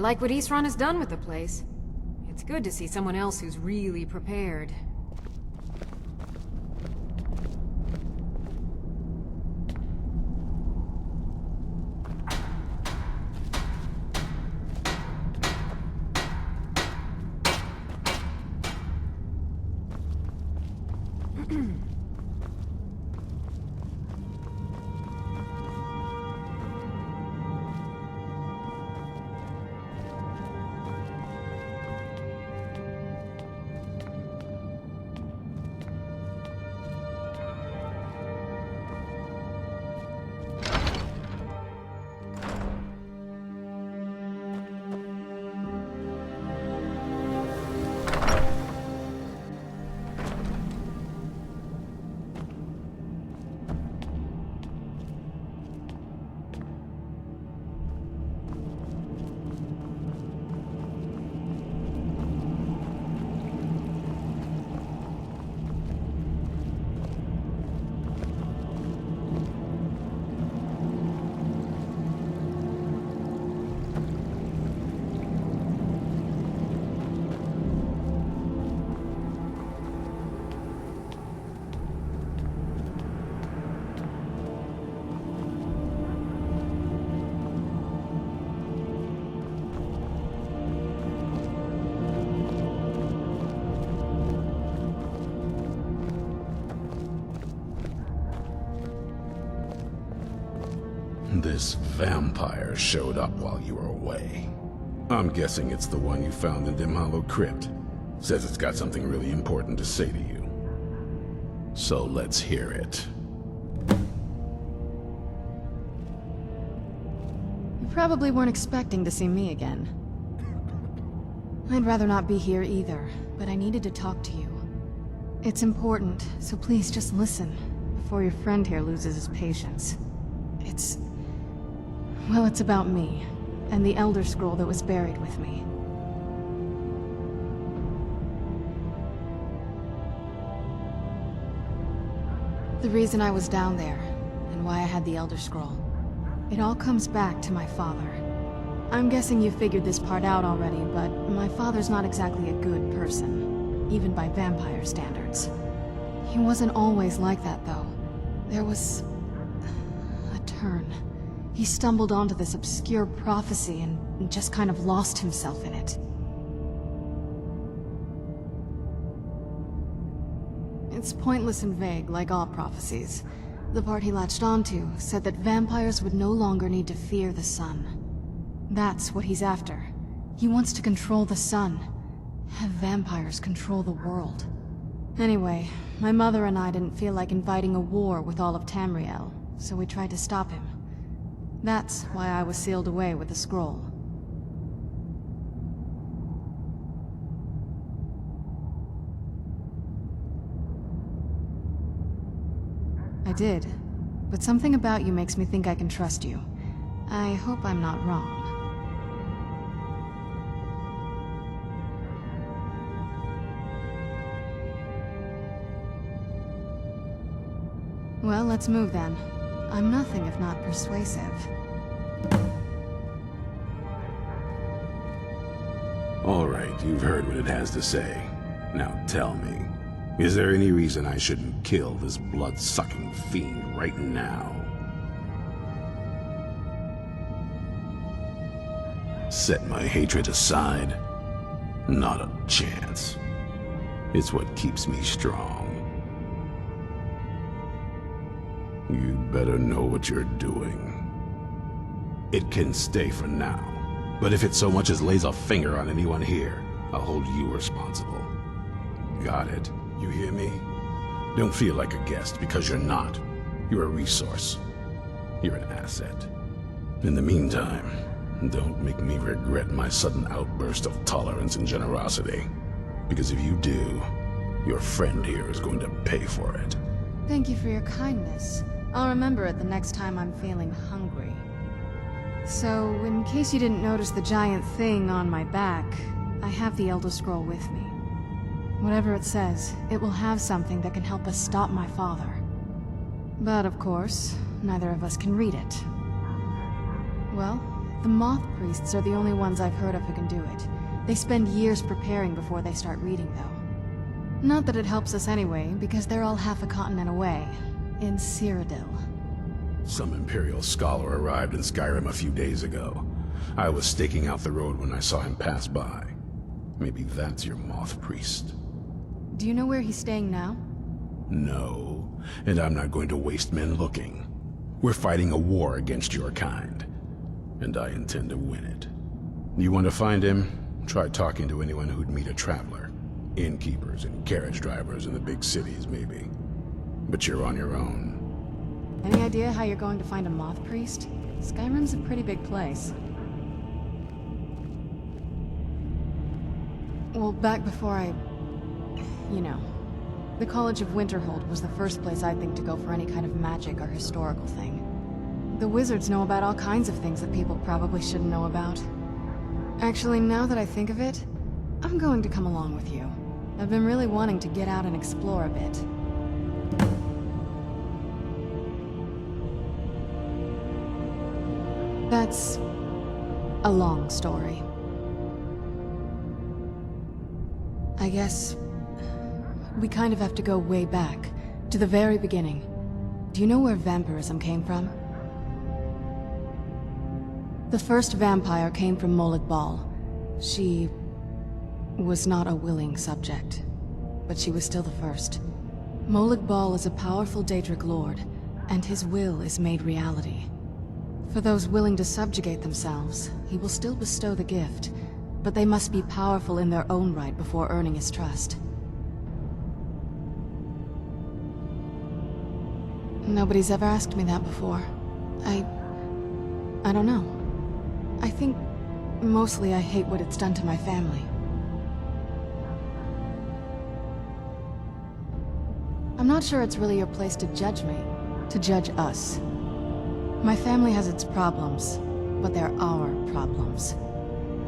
like what Isran has done with the place. It's good to see someone else who's really prepared. This vampire showed up while you were away. I'm guessing it's the one you found in Dim Hollow Crypt. Says it's got something really important to say to you. So let's hear it. You probably weren't expecting to see me again. I'd rather not be here either, but I needed to talk to you. It's important, so please just listen, before your friend here loses his patience. Well, it's about me, and the Elder Scroll that was buried with me. The reason I was down there, and why I had the Elder Scroll. It all comes back to my father. I'm guessing you figured this part out already, but my father's not exactly a good person, even by vampire standards. He wasn't always like that, though. There was a turn. He stumbled onto this obscure prophecy and just kind of lost himself in it. It's pointless and vague, like all prophecies. The part he latched onto said that vampires would no longer need to fear the sun. That's what he's after. He wants to control the sun. Have vampires control the world. Anyway, my mother and I didn't feel like inviting a war with all of Tamriel, so we tried to stop him. That's why I was sealed away with the scroll. I did, but something about you makes me think I can trust you. I hope I'm not wrong. Well, let's move then. I'm nothing if not persuasive. All right, you've heard what it has to say. Now tell me, is there any reason I shouldn't kill this blood-sucking fiend right now? Set my hatred aside? Not a chance. It's what keeps me strong. You'd better know what you're doing. It can stay for now, but if it so much as lays a finger on anyone here, I'll hold you responsible. Got it? You hear me? Don't feel like a guest, because you're not. You're a resource. You're an asset. In the meantime, don't make me regret my sudden outburst of tolerance and generosity. Because if you do, your friend here is going to pay for it. Thank you for your kindness. I'll remember it the next time I'm feeling hungry. So, in case you didn't notice the giant thing on my back, I have the Elder Scroll with me. Whatever it says, it will have something that can help us stop my father. But of course, neither of us can read it. Well, The moth priests are the only ones I've heard of who can do it. They spend years preparing before they start reading, though. Not that it helps us anyway, because they're all half a continent away. In Cyrodiil. Some Imperial scholar arrived in Skyrim a few days ago. I was staking out the road when I saw him pass by. Maybe that's your moth priest. Do you know where he's staying now? No, and I'm not going to waste men looking. We're fighting a war against your kind, and I intend to win it. You want to find him? Try talking to anyone who'd meet a traveler. Innkeepers and carriage drivers in the big cities, maybe. But you're on your own. Any idea how you're going to find a moth priest? Skyrim's a pretty big place. Well, back before you know. The College of Winterhold was the first place I'd think to go for any kind of magic or historical thing. The wizards know about all kinds of things that people probably shouldn't know about. Actually, now that I think of it, I'm going to come along with you. I've been really wanting to get out and explore a bit. That's a long story. I guess we kind of have to go way back, to the very beginning. Do you know where vampirism came from? The first vampire came from Molag Bal. She was not a willing subject, but she was still the first. Molag Bal is a powerful Daedric lord, and his will is made reality. For those willing to subjugate themselves, he will still bestow the gift, but they must be powerful in their own right before earning his trust. Nobody's ever asked me that before. I don't know. I think mostly I hate what it's done to my family. I'm not sure it's really your place to judge me, to judge us. My family has its problems, but they're our problems.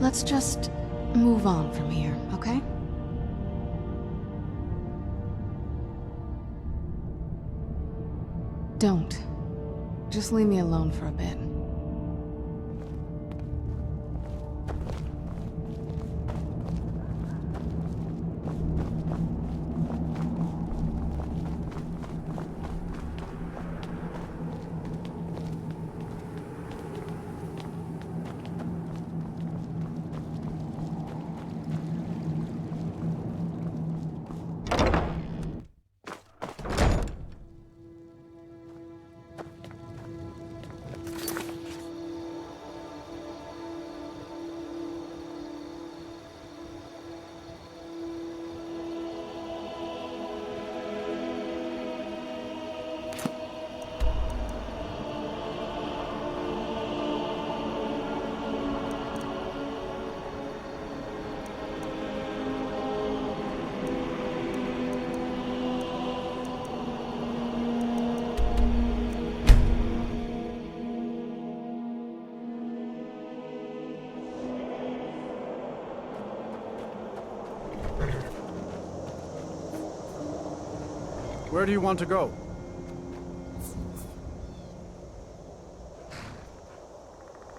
Let's just move on from here, okay? Don't. Just leave me alone for a bit. Where do you want to go?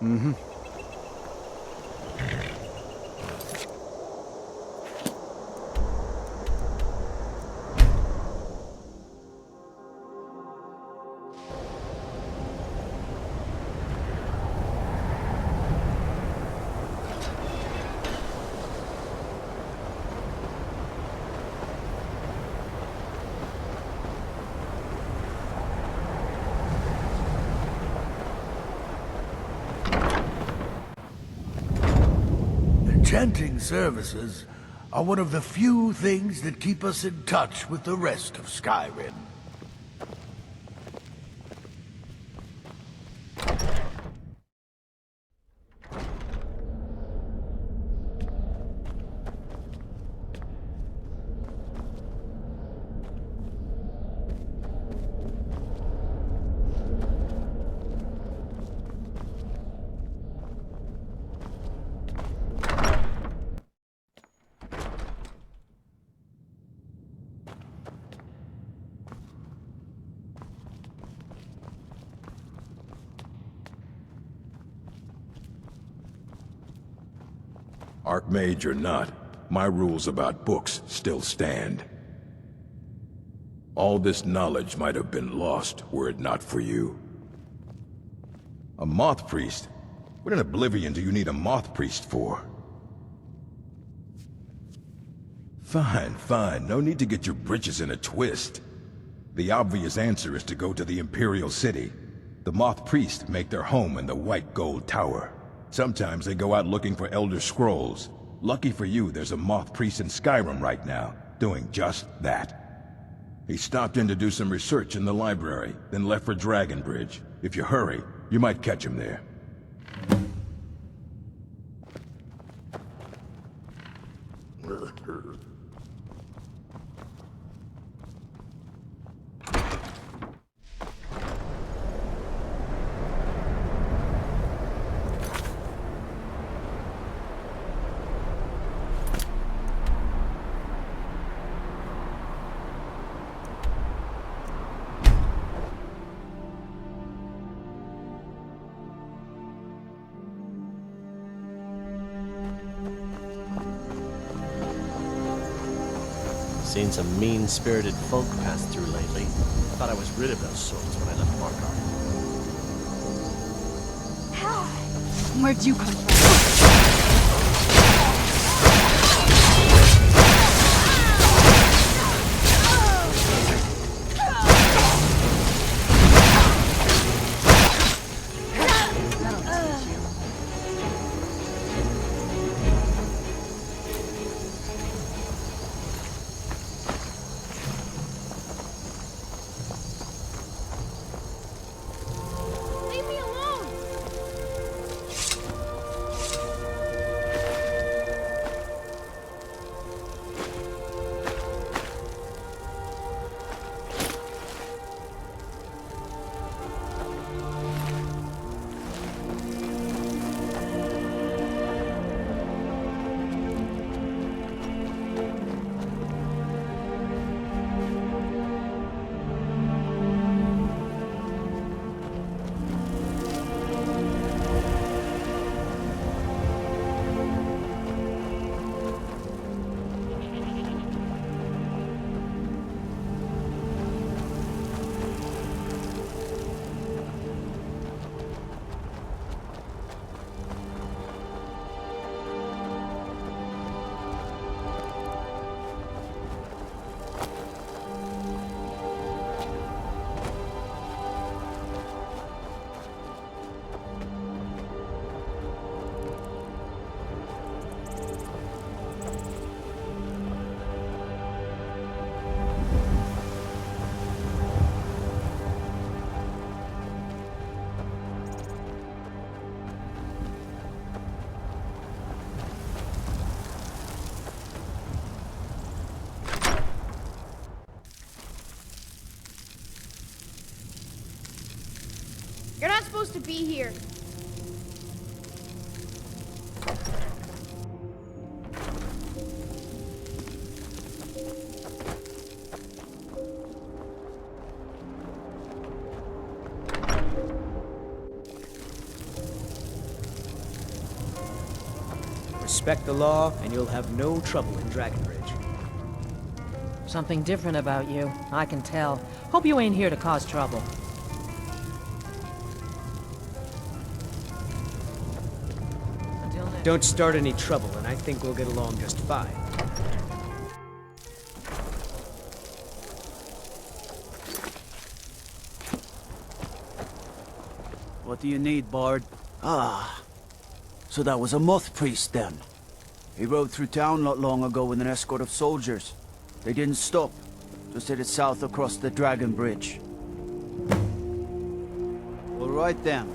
Mm-hmm. Chanting services are one of the few things that keep us in touch with the rest of Skyrim. Archmage or not, my rules about books still stand. All this knowledge might have been lost were it not for you. A moth priest? What in oblivion do you need a moth priest for? Fine, fine. No need to get your britches in a twist. The obvious answer is to go to the Imperial City. The moth priests make their home in the White Gold Tower. Sometimes they go out looking for Elder Scrolls. Lucky for you, there's a moth priest in Skyrim right now, doing just that. He stopped in to do some research in the library, then left for Dragonbridge. If you hurry, you might catch him there. Seen some mean-spirited folk pass through lately. Thought I was rid of those souls when I left Markarth. Where'd you come from? You're not supposed to be here. Respect the law, and you'll have no trouble in Dragonbridge. Something different about you, I can tell. Hope you ain't here to cause trouble. Don't start any trouble, and I think we'll get along just fine. What do you need, Bard? Ah, so that was a moth priest then. He rode through town not long ago with an escort of soldiers. They didn't stop, just headed south across the Dragon Bridge. All right then.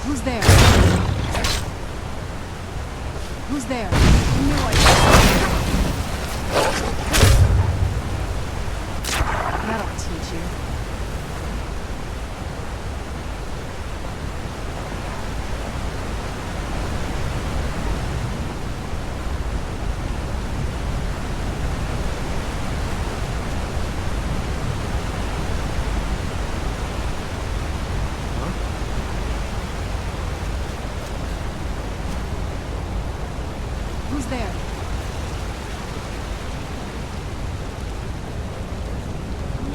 Who's there? Who's there? That'll teach you. Who's there?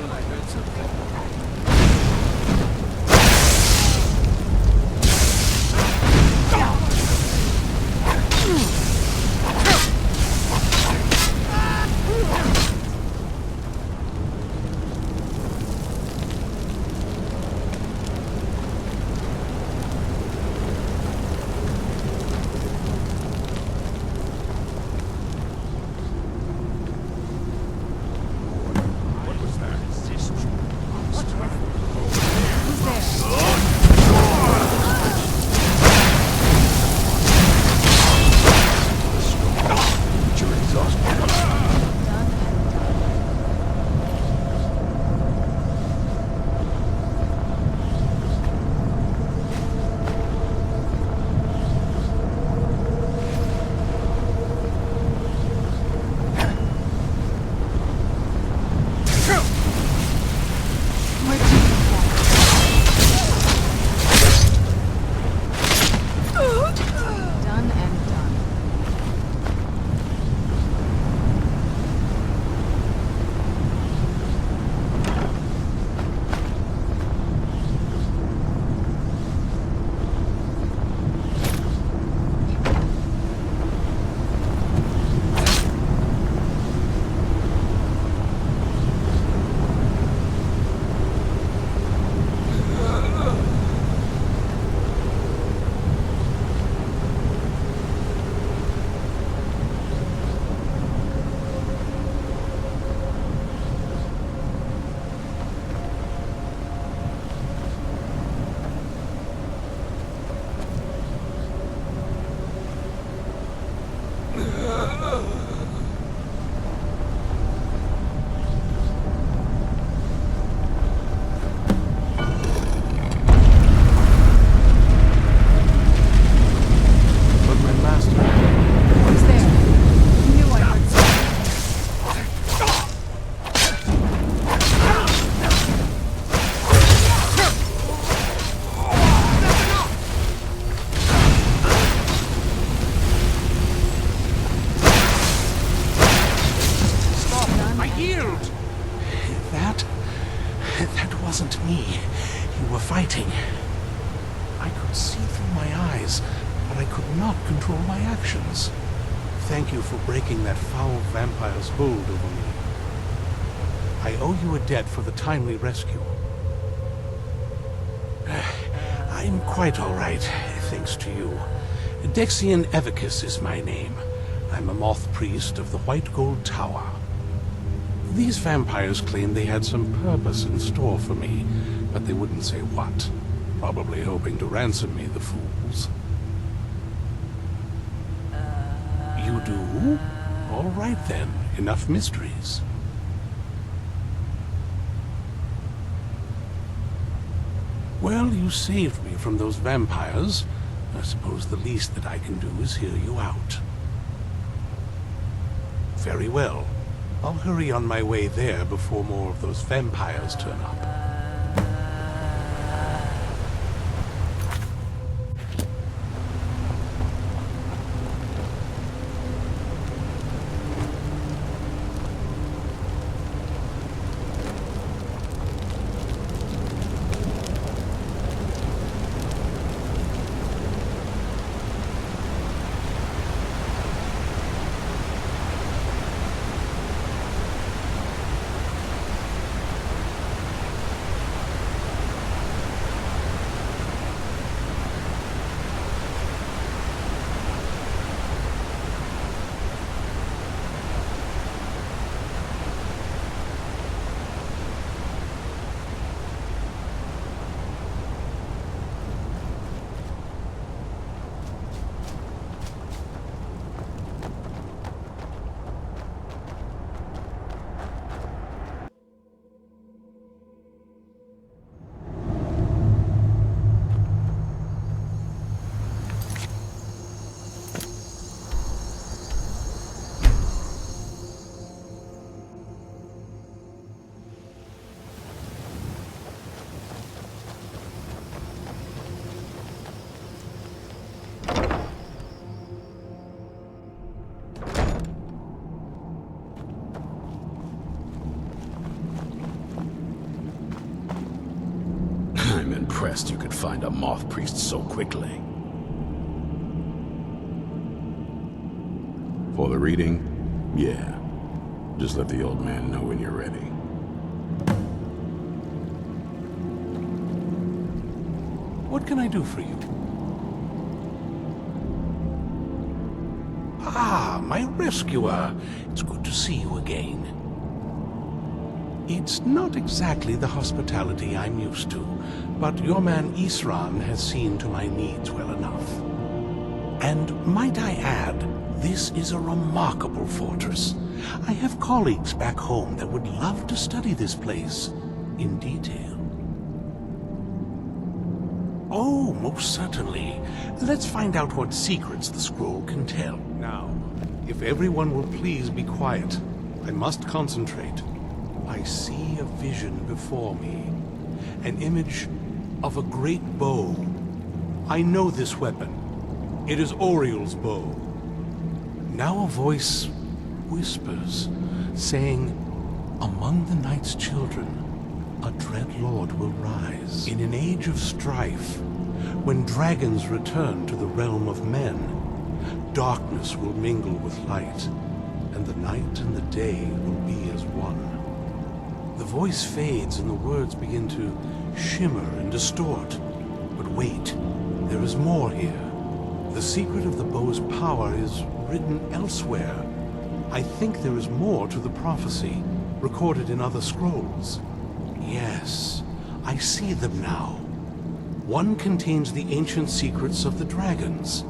I heard something. That wasn't me. You were fighting. I could see through my eyes, but I could not control my actions. Thank you for breaking that foul vampire's hold over me. I owe you a debt for the timely rescue. I'm quite all right, thanks to you. Dexian Evicus is my name. I'm a moth priest of the White Gold Tower. These vampires claimed they had some purpose in store for me, but they wouldn't say what. Probably hoping to ransom me, the fools. You do? All right then, enough mysteries. Well, you saved me from those vampires. I suppose the least that I can do is hear you out. Very well. I'll hurry on my way there before more of those vampires turn up. impressed you could find a moth priest so quickly. For the reading? Yeah. Just let the old man know when you're ready. What can I do for you? Ah, my rescuer. It's good to see you again. It's not exactly the hospitality I'm used to, but your man Isran has seen to my needs well enough. And might I add, this is a remarkable fortress. I have colleagues back home that would love to study this place in detail. Oh, most certainly. Let's find out what secrets the scroll can tell. Now, if everyone will please be quiet, I must concentrate. I see a vision before me. An image of a great bow. I know this weapon. It is Oriel's bow. Now a voice whispers, saying, "Among the night's children, a dread lord will rise. In an age of strife, when dragons return to the realm of men, darkness will mingle with light, and the night and the day will be as one." The voice fades and the words begin to shimmer and distort. But wait, there is more here. The secret of the bow's power is written elsewhere. I think there is more to the prophecy, recorded in other scrolls. Yes, I see them now. One contains the ancient secrets of the dragons,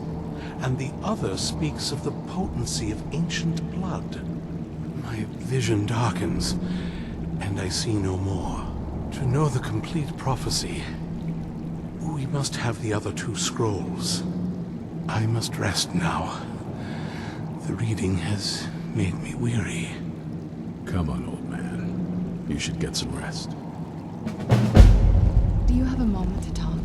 and the other speaks of the potency of ancient blood. My vision darkens, and I see no more. To know the complete prophecy, we must have the other two scrolls. I must rest now. The reading has made me weary. Come on, old man. You should get some rest. Do you have a moment to talk?